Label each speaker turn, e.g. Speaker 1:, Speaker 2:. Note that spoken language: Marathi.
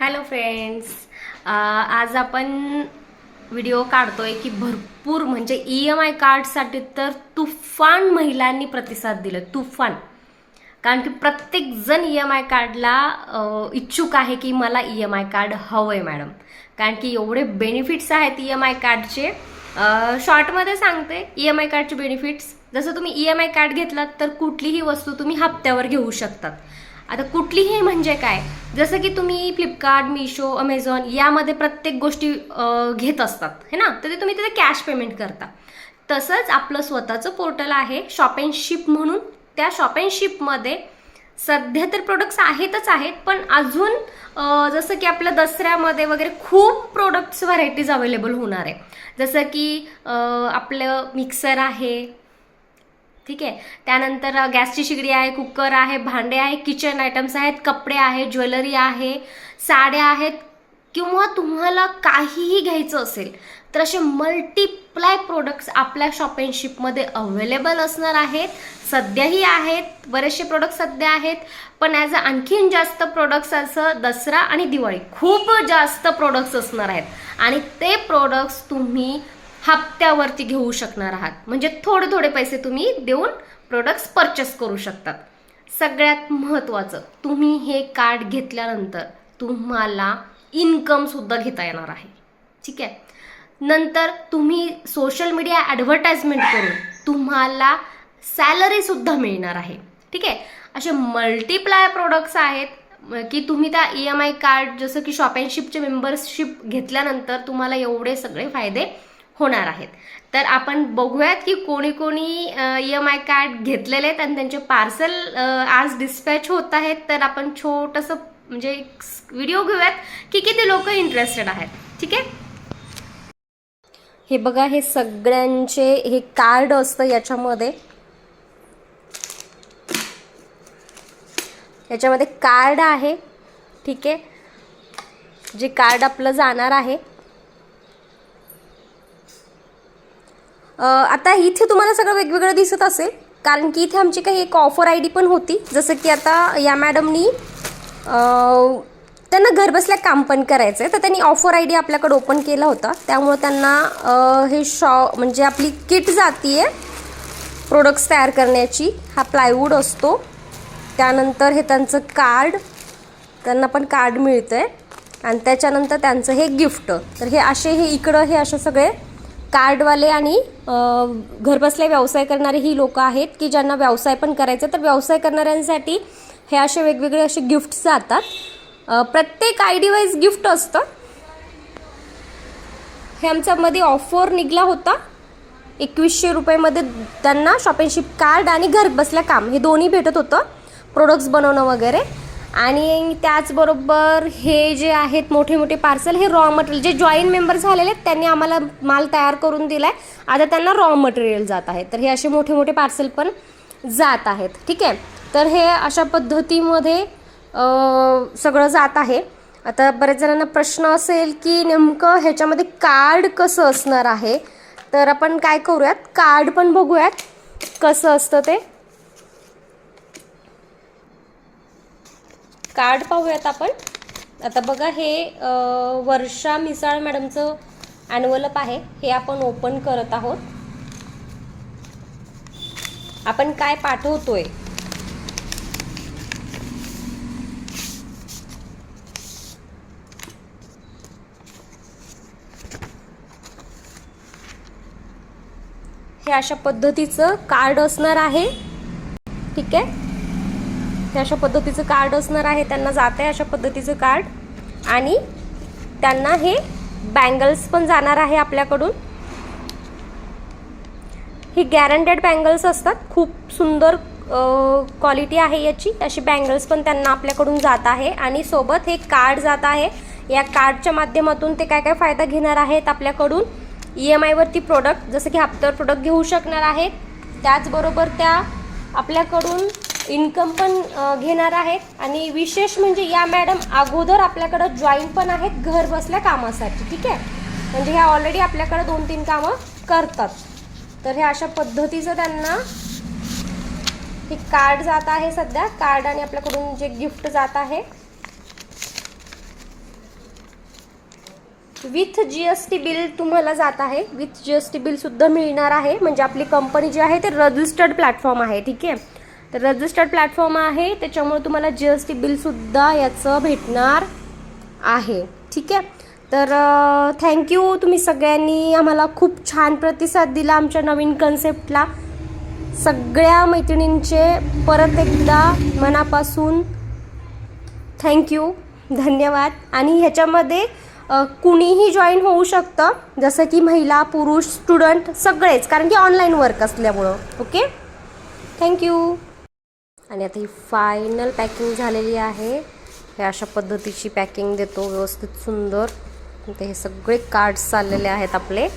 Speaker 1: हॅलो फ्रेंड्स, आज आपण व्हिडिओ काढतोय की भरपूर म्हणजे EMI कार्डसाठी तर तुफान महिलांनी प्रतिसाद दिला. तुफान. कारण की प्रत्येक जण EMI कार्डला इच्छुक आहे की मला EMI कार्ड हवंय मॅडम. कारण की एवढे बेनिफिट्स आहेत EMI कार्डचे. शॉर्टमध्ये सांगते EMI कार्डचे बेनिफिट्स. जसं तुम्ही EMI कार्ड घेतलात तर कुठलीही वस्तू तुम्ही हप्त्यावर घेऊ शकतात. आता कुठलीही म्हणजे काय, जसं की तुम्ही फ्लिपकार्ट, मिशो, अमेझॉन यामध्ये प्रत्येक गोष्टी घेत असतात है ना, तर ते तुम्ही तिथे कॅश पेमेंट करता. तसंच आपलं स्वतःचं पोर्टल आहे शॉप अँड शिप म्हणून. त्या शॉप अँड शिपमध्ये सध्या तर प्रोडक्ट्स आहेतच आहेत, पण अजून जसं की आपल्या दसऱ्यामध्ये वगैरे खूप प्रोडक्ट्स व्हरायटीज अवेलेबल होणार आहे. जसं की आपलं मिक्सर आहे, ठीक आहे. त्यानंतर गॅसची शिगडी आहे, कुकर आहे, भांडे आहे, किचन आयटम्स आहेत, कपडे आहे, ज्वेलरी आहे, साड्या आहेत, किंवा तुम्हाला काहीही घ्यायचं असेल तर असे मल्टिप्लाय प्रोडक्ट्स आपल्या शॉप अँड शिपमध्ये अवेलेबल असणार आहेत. सध्याही आहेत, बरेचसे प्रोडक्ट्स सध्या आहेत, पण ॲज अ आणखीन जास्त प्रोडक्ट्स असं दसरा आणि दिवाळी खूप जास्त प्रोडक्ट्स असणार आहेत. आणि ते प्रोडक्ट्स तुम्ही हप्त्यावरती घेऊ शकणार आहात. म्हणजे थोडे थोडे पैसे तुम्ही देऊन प्रोडक्ट्स परचेस करू शकतात. सगळ्यात महत्त्वाचं, तुम्ही हे कार्ड घेतल्यानंतर तुम्हाला इन्कम सुद्धा घेता येणार आहे, ठीक आहे. नंतर तुम्ही सोशल मीडिया ॲडव्हर्टाइजमेंट करून तुम्हाला सॅलरी सुद्धा मिळणार आहे, ठीक आहे. असे मल्टिप्लाय प्रोडक्ट्स आहेत की तुम्ही त्या EMI कार्ड जसं की शॉप अँड शिपचे मेंबरशिप घेतल्यानंतर तुम्हाला एवढे सगळे फायदे होणार आहेत. तर आपण बघूयात की कोणी कोणी EMI कार्ड घेतलेले आहेत आणि त्यांचे पार्सल आज डिस्पॅच होत आहेत. तर आपण छोटंसं म्हणजे व्हिडिओ घेऊयात की किती लोक इंटरेस्टेड आहेत, ठीक आहे. हे बघा, हे सगळ्यांचे हे कार्ड असतं याच्यामध्ये कार्ड आहे, ठीक आहे. जे कार्ड आपलं जाणार आहे. आता इथे तुम्हाला सगळं वेगवेगळं दिसत असेल, कारण की इथे आमची काही एक ऑफर ID पण होती. जसं की आता या मॅडमनी त्यांना घरबसल्या काम पण करायचं आहे, तर त्यांनी ऑफर ID आपल्याकडे ओपन केला होता. त्यामुळे त्यांना हे म्हणजे आपली किट जाती आहे प्रोडक्ट्स तयार करण्याची. हा प्लायवूड असतो. त्यानंतर हे त्यांचं कार्ड, त्यांना पण कार्ड मिळतं आहे. आणि त्याच्यानंतर त्यांचं हे गिफ्ट. तर हे असे हे इकडं हे असे सगळे कार्डवाले आणि घरबसल्या व्यवसाय करणारे ही लोक आहेत की ज्यांना व्यवसाय पण करायचा. तर व्यवसाय करणाऱ्यांसाठी हे असे वेगवेगळे असे गिफ्ट्स जातात. प्रत्येक ID वाईज गिफ्ट असतं. हे आमच्यामध्ये ऑफर निघाला होता. 2100 रुपयेमध्ये त्यांना शॉप अँड शिप कार्ड आणि घरबसल्या काम हे दोन्ही भेटत होतं, प्रोडक्ट्स बनवणं वगैरे. आणि त्याचबरोबर हे जे आहेत मोठे मोठे पार्सल, हे रॉ मटेरियल जे जॉईन मेंबर झालेले आहेत त्यांनी आम्हाला माल तयार करून दिला आहे. आता त्यांना रॉ मटेरियल जात आहे. तर हे असे मोठे मोठे पार्सल पण जात आहेत, ठीक आहे. तर हे अशा पद्धतीमध्ये सगळं जात आहे. आता बरेच जणांना प्रश्न असेल की नेमकं ह्याच्यामध्ये कार्ड कसं असणार आहे. तर आपण काय करूयात, कार्ड पण बघूयात कसं असतं ते. कार्ड पाहूयात आपण. आता बघा, हे वर्षा मिसाळ मॅडमचं ॲन्व्हलप आहे. हे आपण ओपन करत आहोत. आपण काय पाठवतोय, हे अशा पद्धतीचं कार्ड असणार आहे, ठीक आहे. हे अशा पद्धतीचं कार्ड असणार आहे. त्यांना जात आहे अशा पद्धतीचं कार्ड. आणि त्यांना हे बँगल्स पण जाणार आहे आपल्याकडून. ही गॅरंटेड बँगल्स असतात, खूप सुंदर क्वालिटी आहे याची. अशी बँगल्स पण त्यांना आपल्याकडून जात आहे. आणि सोबत हे कार्ड जात आहे. या कार्डच्या माध्यमातून ते काय काय फायदा घेणार आहेत आपल्याकडून. EMI वरती प्रोडक्ट जसं की हप्त्यावर प्रोडक्ट घेऊ शकणार आहेत. त्याचबरोबर त्या आपल्याकडून इन्कम पण घेणार आहेत. आणि विशेष म्हणजे या मॅडम अगोदर आपल्याकडं जॉईन पण आहेत घर बसल्या कामासाठी, ठीक आहे. म्हणजे ह्या ऑलरेडी आपल्याकडं 2-3 कामं करतात. तर हे अशा पद्धतीचं त्यांना हे कार्ड जात आहे. सध्या कार्ड आणि आपल्याकडून जे गिफ्ट जात आहे विथ GST बिल तुम्हाला जात आहे. विथ GST बिल सुद्धा मिळणार आहे. म्हणजे आपली कंपनी जी आहे ते रजिस्टर्ड प्लॅटफॉर्म आहे. ठीक आहे, तर रजिस्टर्ड प्लॅटफॉर्म आहे, त्याच्यामुळे तुम्हाला GST बिल सुद्धा याचं भेटणार आहे. ठीक आहे, तर थँक्यू. तुम्ही सगळ्यांनी आम्हाला खूप छान प्रतिसाद दिला आमच्या नवीन कन्सेप्टला. सगळ्या मैत्रिणींचे परत एकदा मनापासून थँक्यू, धन्यवाद. आणि ह्याच्यामध्ये कुणीही जॉईन होऊ शकतं, जसं की महिला, पुरुष, स्टुडंट सगळेच, कारण की ऑनलाईन वर्क असल्यामुळं. Okay, thank you. आणि आता ही फायनल पॅकिंग झालेली आहे. हे अशा पद्धतीची पॅकिंग देतो, व्यवस्थित सुंदर. हे सगळे कार्ड्स चाललेले आहेत आपले.